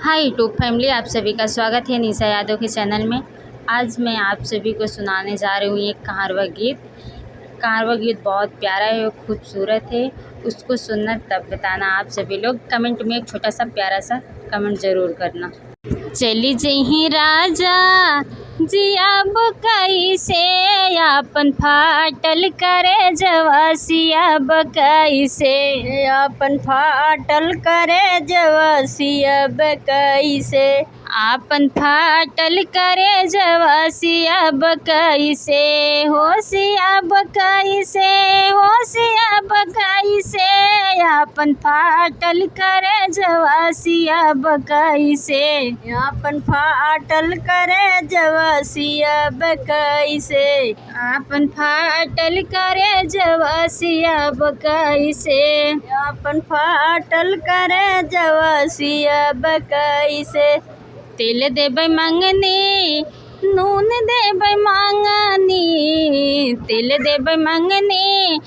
Hi YouTube family, आप सभी का स्वागत है निशा यादव के चैनल में। आज मैं आप सभी को सुनाने जा रही हूँ एक कहारवा गीत। कहारवा गीत बहुत प्यारा है और खूबसूरत है। उसको सुनना तब बताना। आप सभी लोग कमेंट में एक छोटा सा प्यारा सा कमेंट ज़रूर करना। चली जही राजा जी अब कैसे आपन फाटल करे जवासिया बकैसे, आपन फाटल करे जवासिया बकैसे, आपन फाटल करे जवासिया बकैसे, होशिया बकैसे, होशिया बकैसे, आपन फाटल करे जवासिया बकैसे, आपन फाटल करे जवासिया बकैसे, आपन फाटल करे जवासिया बकैसे, आपन फाटल करे जवासिया बकैसे। तेल देबै मंगनी नून देबै मांगनी, तेल देबै मंगनी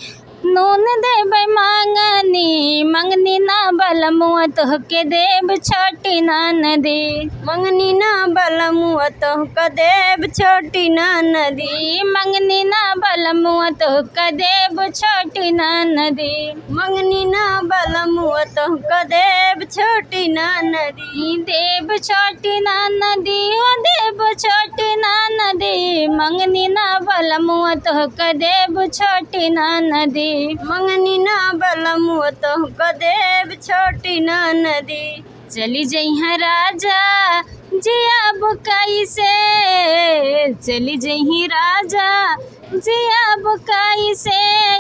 नून देबै मांगनी, मंगनी ना बलमुआ तोहके देब छोटी ननदी, मंगनी ना बलमुआ तोहके देब छोटी ननदी, मंगनी ना बलमुआ तोहके देब छोटी ननदी, मंगनी ना बलमुआ तोहके देब छोटी ननदी, देब छोटी ननदी, ओ देब छोटी ननदी, मंगनी ना बलमुआ तोहके देब छोटी ननदी, मंगनी ना बलमुआ तोहके देब छोटी ननदी। चली जइहा राजा जी अब कैसे, चली जही राजा जी अब कैसे,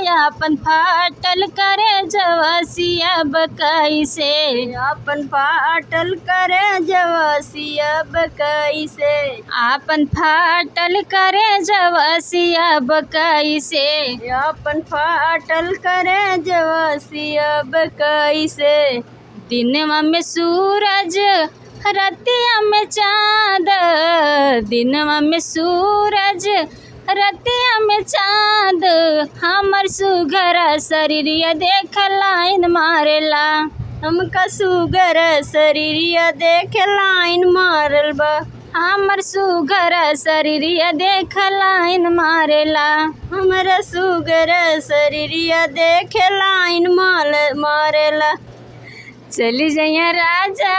आपन फाटल करे जवासिया बकैसे, आपन फाटल करे जवासिया बकैसे, आपन फाटल करे जवासिया बकैसे, आपन फाटल करे जवासिया बकैसे। दिनवा में सूरज रतिया में चाँद, दिनवा में सूरज रतिया में चाँद, हमर सुघर शरीरिया देख लाइन मारेला, हमका सुगर शरीरिया देख लाइन मारल बा, हमर सुघर शरीरिया देख लाइन मारेला, हमरा सुगर शरीरिया देख लाइन मारेला। चली जइया राजा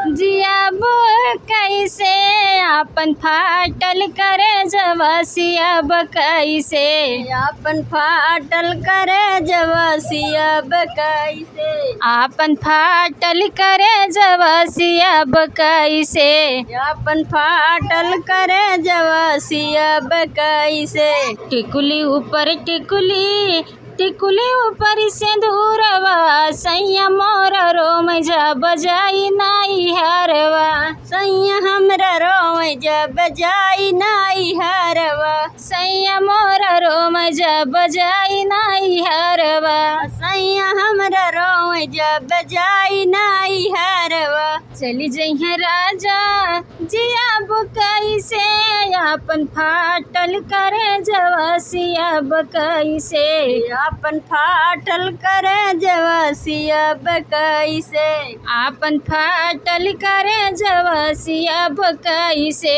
जियाब कैसे, आपन फाटल करे जवासिया बकैसे, आपन फाटल करे जवासिया बकैसे, आपन फाटल करे जवासिया बकैसे, आपन फाटल करे जवासिया बकैसे। टिकुली ऊपर टिकुली, टिकुली ऊपर सिंदूरवा, सैया मोर रोम जा बजाई नाई हरवा, सैया हमरा रोम जा बजाई नाई हरवा, सैया मोर रोम जा बजाई नाई हरवा, सैया हमरा रोम जा बजाई नाई हरवा। चली जइहा राजा जियाब कैसे, आपन फाटल करे जवासिया बकैसे, आपन फाटल करे जवासिया बकैसे, आपन फाटल करे जवासिया बकैसे,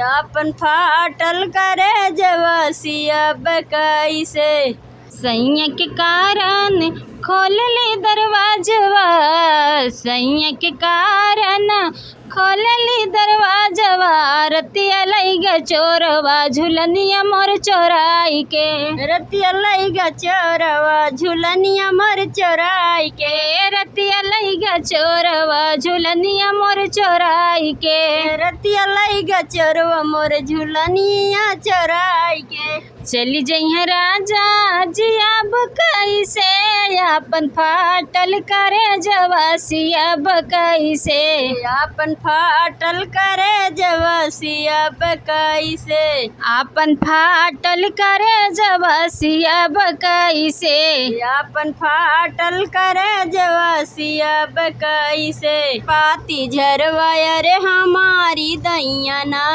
आपन फाटल करे जवासिया बकैसे। सैया के कारण खोल ले दरवाजवा, सैया के कारण खोल ले दरवाजवा, रतिया लइगा चोरवा झुलनिया मोर चोराई के, रतिया लइगा चोरवा झुलनिया मोर चोराई के, रतिया लइगा चोरवा झुलनिया मोर चोराई के, रतिया लइगा चोरवा मोर झुलनिया चोराई के। चली जइहा राजा जियाब कैसे, आपन फाटल करे जवासिया बकैसे, आपन फाटल करे जवासिया बकैसे, आपन फाटल करे जवासिया बकैसे, आपन फाटल करे जवासिया बकैसे। पाती झरवाया रे हमारी दैया ना,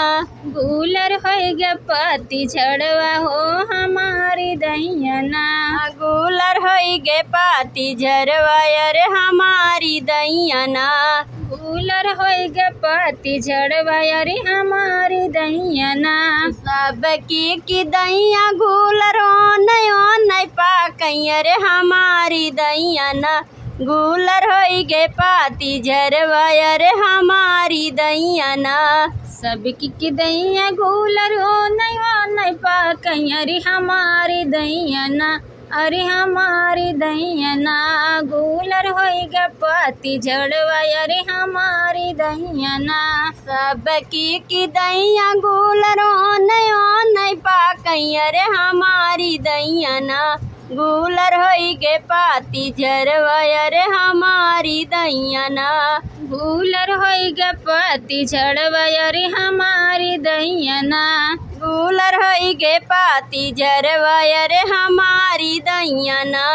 गुलर हो गया पाती झड़वा हो हमारी दैयना। गुलर होई गे पाती झरवा अरे हमारी दैयना। गुलर होई गे पाती झड़वा अरे हमारी दैयना। सबकी दैया गुलर ओ नहीं पाकई अरे हमारी दैयना। गुलर होई गे पाती झरवा अरे हमारी दैयना। सबकी दैया गुलर हो नहीं पाकई अरे हमारी दैयना। अरे हमारी दैयना। गुलर होई गे पाती झड़वा अरे हमारी दैयना। सबकी दैया गुलर ओ नहीं पाकई अरे हमारी दैयना। गुलर होई गे पाती झरवा अरे हमारी दैयना। गुलर होई गे पाती झड़वा अरे हमारी दैयना। गुलर होई गे पाती झरवा अरे हमारी दैयना।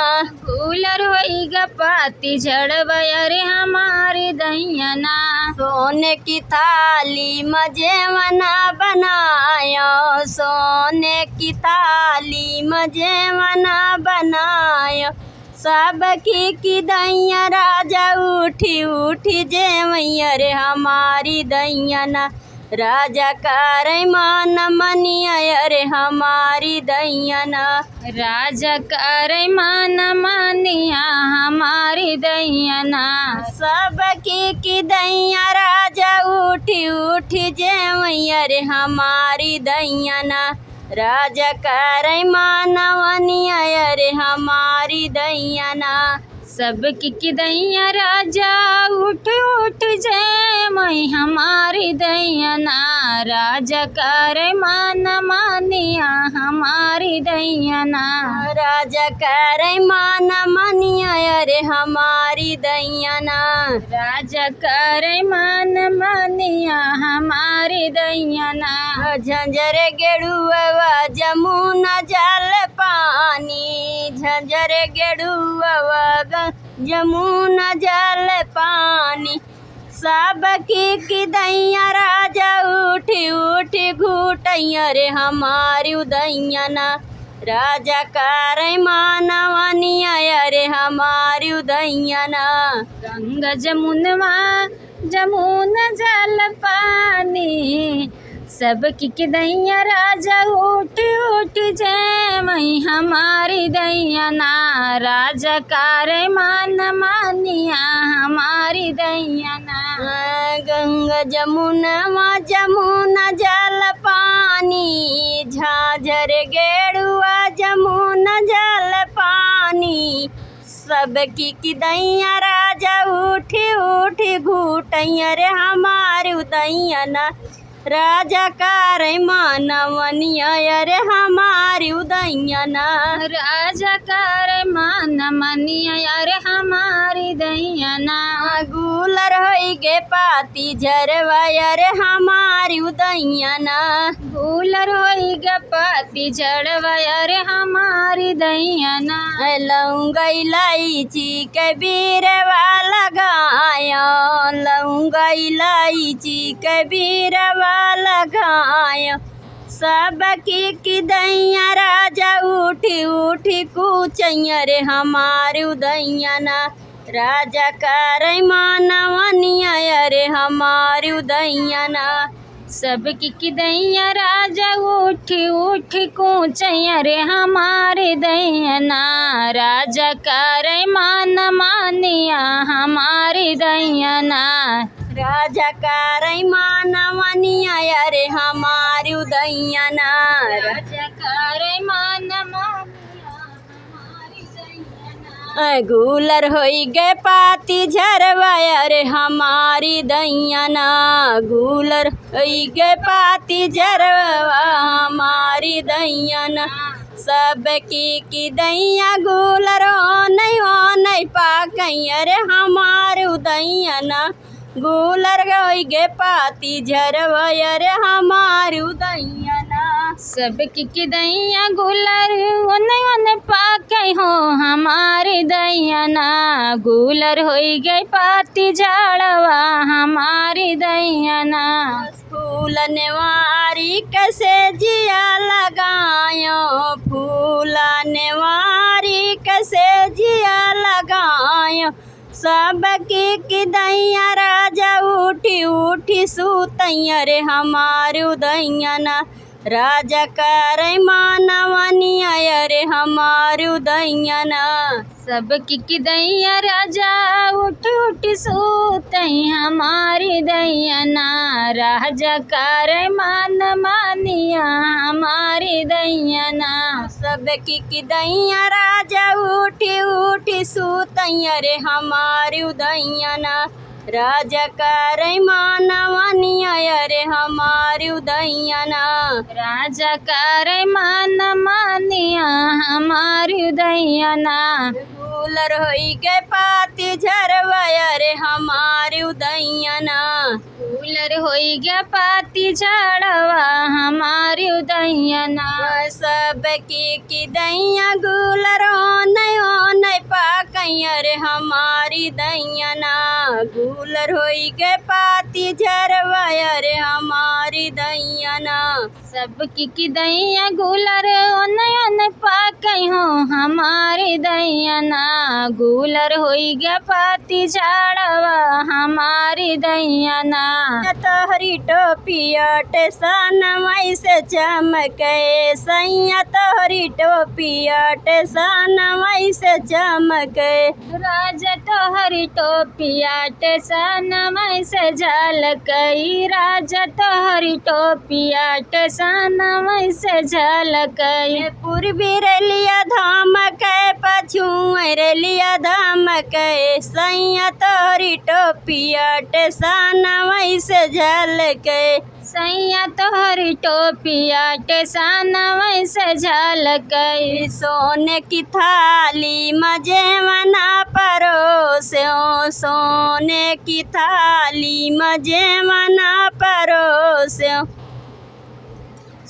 गुलर होई गे पाती झड़वा अरे हमारी दैयना। सोने की थाली मजेवना बनायो। सोने की थाली मजेवना बनायो। सबकी दैया राजा उठी उठी जेवैया रे हमारी दैयना। राजा करे मान मनिया अरे हमारी दैयना। राजा करे मान मानिया हमारी दैयना। सबकी दैया राजा उठी उठी जेवैया रे हमारी दैयना। राजा करे मानवनिया अरे हमारी दैयना। सबकी दैया राजा उठ उठ जय मई हमारी दैयना। राजा करे मान मानिया हमारी दैयना। राजा करे मान मनिया अरे हमारी दैयना। राजा करे मान मानिया हमारी दैयना। झंझर गेड़ुआ जमुना जल पानी। झंझर गेड़ुआ जमुना जल पानी। सबकी दैया राजा उठी उठी घूटैया रे हमारी दैयना। राजा करे मानवनिया अरे हमारी दैयना। गंगा जमुनवा जमुना जल पानी। सबकी दैया राजा उठ उठ जय मई हमारी दैयना। राजा करे मान मानिया हमारी दैयना। गंगा जमुनवा जमुना जल पानी। झाझर गेड़ुआ जमुना जल पानी। सबकी दैया राजा उठी उठी घूटैया रे हमारी दैयना। राजा करे मानवनिया अरे हमारी दैयना। राजा करे मान मानिया अरे हमारी दैयना। गुलर होई गे पाती झरवा अरे हमारी दैयना। गुलर होई गे पाती झड़वा अरे हमारी दैयना। लौंग इलायची कबीरवा लगायो। लौंग इलायची कबीरवा लगायो। सबकी दैया राजा उठी उठी कूचैया रे हमारी दैयना। राजा करे मानवनिया अरे हमारी दैयना। सबकी दैया राजा उठी उठी कूचैया रे हमारी दैयना। राजा करे मान मानिया हमारी दैयना। राजा करे मानवनिया अरे हमारी दैयना। राजा करे मान मानिया हमारी दैयना। गुलर होई गे पाती झरवा अरे हमारी दैयना। गुलर होई गे पाती झरवा हमारी दैयना। सबकी दैया गुलर ओ नहीं पाकई अरे हमारी दैयना। गुलर होई गे पाती झरवा अरे हमारी दैयना। सबकी दैया गुलर ओने पाकई हो हमारी दैयना। गुलर होई गई पाती झाड़वा हमारी दैयना। फूलनवारी कैसे जिया लगायो फूलनवारी कैसे जिया लगायो सबकी की दैया राजा उठी उठी सुतैया रे हमारे उदैया ना राजा करे मानवनिया रे हमारे उदैया ना सबकी की दैया राजा उठ उठ सोतई हमारी दैया ना राजा करे मान मानिया हमारी दैया ना सबकी की दैया राजा उठी उठी सुतैया रे हमारी उदैया ना राजा करे मानवनिया रे हमारी उदैया ना राजा करे मान मानिया हमारी उदैया ना गुलर होई गए पाती झरवाया रे हमारी उदैया ना फूलर होई गया पाती झाड़वा हमारी उदैया ना सबकी की दैया गुलर ओने पाकैया रे हमारी दैया ना गुलर होई गए पाती झरवाया रे हमारी दैया ना सबकी की दैया गुलर ओने पाकई हो हमारी दैया ना गुलर होई गया पाती झाड़वा हमारी दैया ना तोहरी टोपिया टेसन मई से चमके सैया तोहरी टोपिया टेसन मई से चमके राजा तोहरी टोपिया टेसन मई से झलकई राजा तोहरी टोपिया टेसन मई से झलकई पूर्वी रेलिया धमके पछुए रेलिया धमके सैया तोहरी टोपिया टेसन मई से झलके सैया तोहरी टोपिया टेसन मई से झलकई सोने की थाली मजे मना परोसे सोने की थाली मजे मना परोसे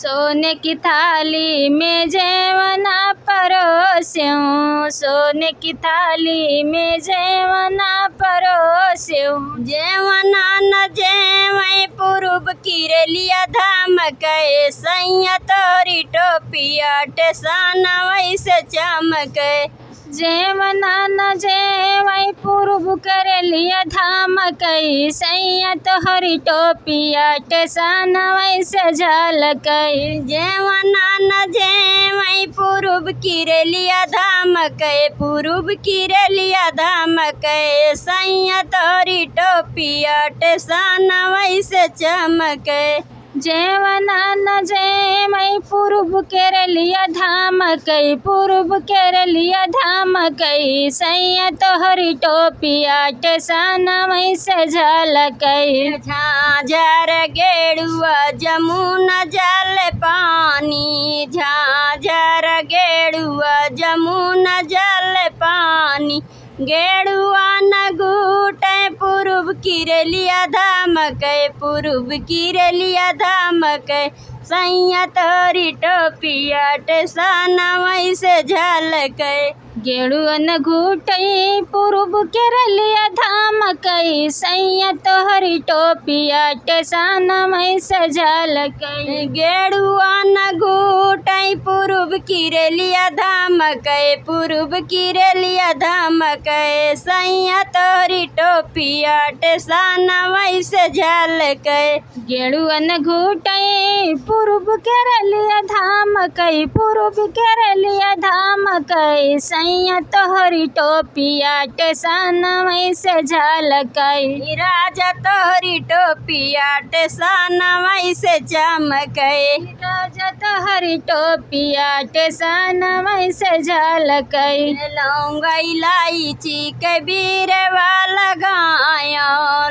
सोने की थाली में जेवना परोस्यूं सोने की थाली में जेवना परोस्यूं जेवना न जेवै पूर्व की रेलिया धमके सैया तोरी टोपिया टेसन वैसे चमके जेवना न जेवै पूर्व कर लिया धमकई सैया तोहरी टोपिया टेसन वैसे झलकई जेवना न जेवै पूर्व की रेलिया धमके पूर्व की रेलिया धमके सैया तोरी टोपिया टेसन वैसे चमके जेवना न जेवै पूर्व कर लिया धमकई पूर्व कर लिया धमकई सैया तोहरी टोपिया टेसन वैसे झलकई झाझर गेड़ुआ जमुना जल पानी झाझर गेड़ुआ जमुना जल पानी गेड़ुआ न घूटे पूर्व की रेलिया धमके पूर्व की रेलिया धमके सैया तोरी टोपिया टेसन वैसे झलके गेड़ुअन घूटई पूर्व कर लिया धमकई सैया तोहरी टोपिया टेसन वैसे झलकई गेड़ुआ न घूटई पूर्व की रेलिया धमके पूर्व की रेलिया धमके सैया तोरी टोपिया टेसन वैसे झलके गेड़ुअन घूटई पूर्व कर लिया धमकई पूर्व कर लिया धमकई सैया तोहरी टोपिया टेसन वैसे झलकई राजा तोहरी टोपिया टेसन वैसे चमके राजा तोहरी टोपिया टेसन वैसे झलकई लौंगा इलायची कबीरवा लगाया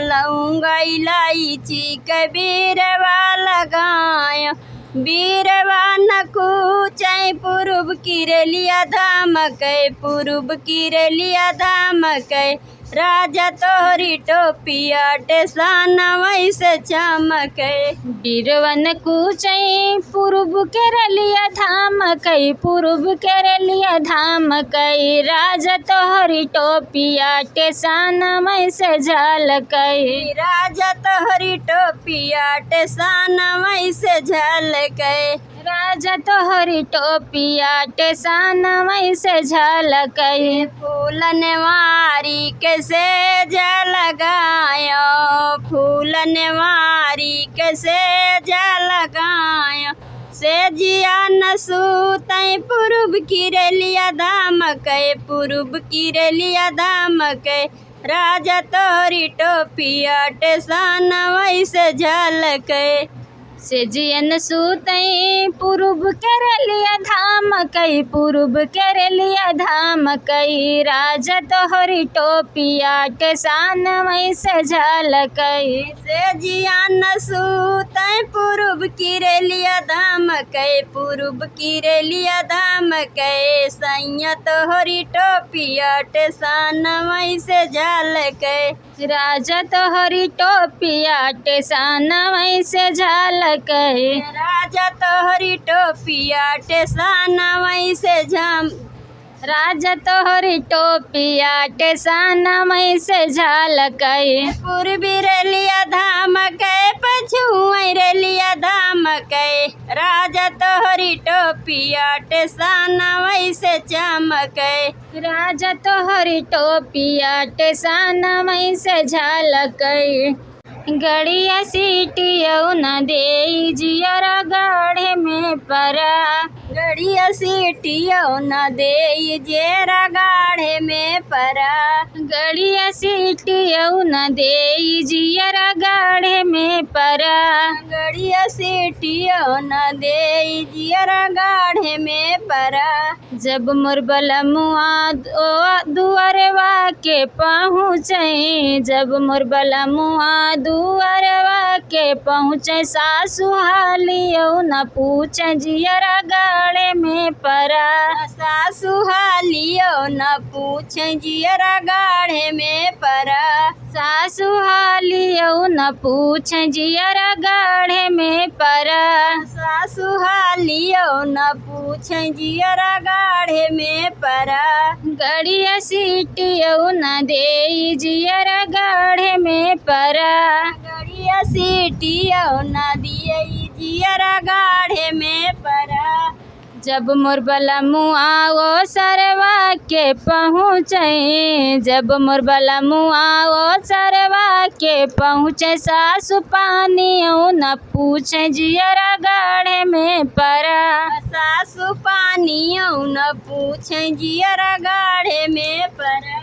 लौंगा इलायची कबीरवा लगाया बीरवा न कूचै पूर्व की रेलिया धमके पूर्व की रेलिया धमके राजा तोहरी टोपिया टेसान वैसे चमके। बिरवन कूचई पूर्व केरलिया धाम कई पूर्व केरलिया धाम कई राजा तोहरी टोपिया टेसान में से झलकई। राजा तोहरी टोपिया टेसान वैसे झलके। राजा तोहरी टोपिया टेसान में से झलकई। फूलन वारी कैसे जलगायो फूलन वारी कैसे जलगायो। से जिया न सूतई पूर्व किरलिया धाम के पूर्व किरलिया धाम के। राजा तोहरी टोपिया टेसान वैसे झलके। से जियन सूतई पूर्व केरलिया धाम कई पूर्व केरलिया धाम कई राजा तोहरी टोपिया टेसान में से झलकई। से जियान सूतई पूर्व किरलिया धाम के पूर्व किरलिया धाम के। सैया तोहरी टोपिया टेसान वैसे झलके। राजा तोहरी टोपिया टेसान में से झलकई। राजा तोहरी टोपिया टेसान वैसे राजा तोहरी टोपिया टेसान में से झलकई। पूर्वी रेलिया धाम के पछुई रेलिया धाम के। राजा तोहरी टोपिया टेसान वैसे चमके। राजा तोहरी टोपिया टेसान में से झलकई। गड़िया सीटियौ न देई जियरा गाढ़े में परा। गड़िया सीटियो न देई जेरा गाढ़े में परा। गड़िया सीटियौ न देई जियरा गाढ़े में परा। गड़िया सीटियो न देई जियरा गाढ़े में परा। जब मोर बलमुआ दुआरवा के पहुँचे जब मोर बलमुआ दुआरवा के पहुँचे। सासु हालियौ न पूछे जियरा गाढ़े में परा। सासु हालियो न पूछे जियरा गाढ़े में परा। सासु हालियौ न पूछे जियरा गाढ़े में परा। सासु हालियो न पूछे जियरा गाढ़े में परा। गड़िया सीटियौ न देई जियरा गाढ़े में परा। गड़िया सीटियो न दियई जियरा गाढ़े में परा। जब मोर बलमुआ ओ सरवा के पहुँचे जब मोर बलमुआ ओ सरवा के पहुँचे। सासु पानियो न पूछे जियरा गाढ़े में परा। सासु पानियो न पूछे जियरा गाढ़े में परा।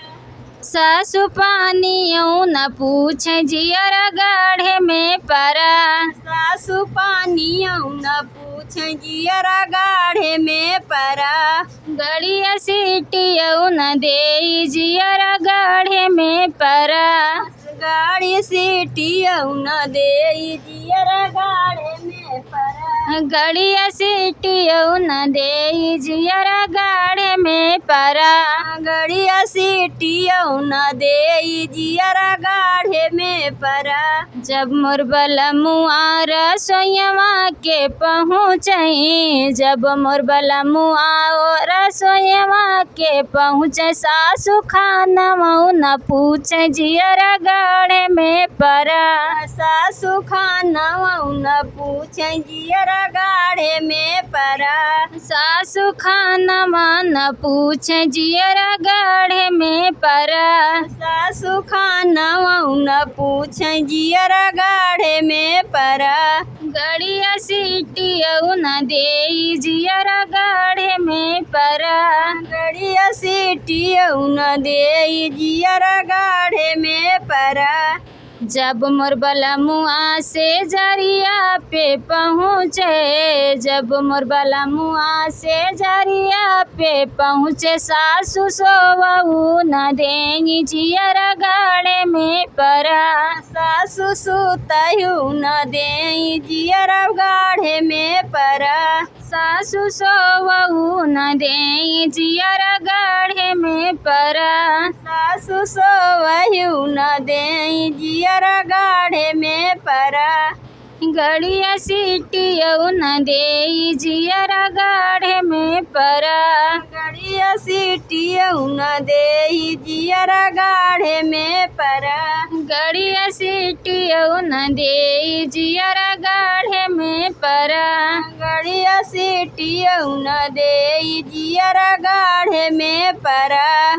सासु पानियो न पूछे जियरा गाढ़े में परा। सासु पानियो न पूछे जियरा गाढ़े में परा। गड़िया सीटियौ न देई जियरा गाढ़े में परा। गाड़ी सीटियो न देई जियरा गाढ़े में परा। गड़िया सीटियौ न देई जियरा गाढ़े में परा। गड़िया सीटियो न देई जियरा गाढ़े में परा। जब मोर बलमुआ रसोइया के पहुँचे जब मोर बलमुआ रसोइया के पहुँचे। सासु खानमौ न पूछे जियरा गाढ़े में परा। सासु खानमौ न पूछे जियरा गाढ़े में परा। सासु खानवा न पूछे जियरा गाढ़े में परा। सासु खानमौ न पूछे जियरा गाढ़े में परा। गड़िया सीटियौ न देई जियरा गाढ़े में परा। गड़िया सीटियो न देई जियरा गाढ़े में परा। जब मोर बलमुआ से जरिया पे पहुँचे जब मोर बलमुआ से जरिया पे पहुँचे। सासु सोवऊ न देई जियरा गाढ़े में परा। सासु सुतहु न देई जियरा गाढ़े में परा। सासु सोवहु न देई जियर गाढ़े में परा। सासु सोवहु न देई जियर गाढ़े में परा। गड़िया सीटियऊ न देई जियर गाढ़े में परा। गड़िया सीटियऊ न देई जियर गाढ़े में परा। गड़िया सीटियऊ न देई जियर गाढ़े में परा। गड़िया सीटियऊ न देई जियर गाढ़े में परा।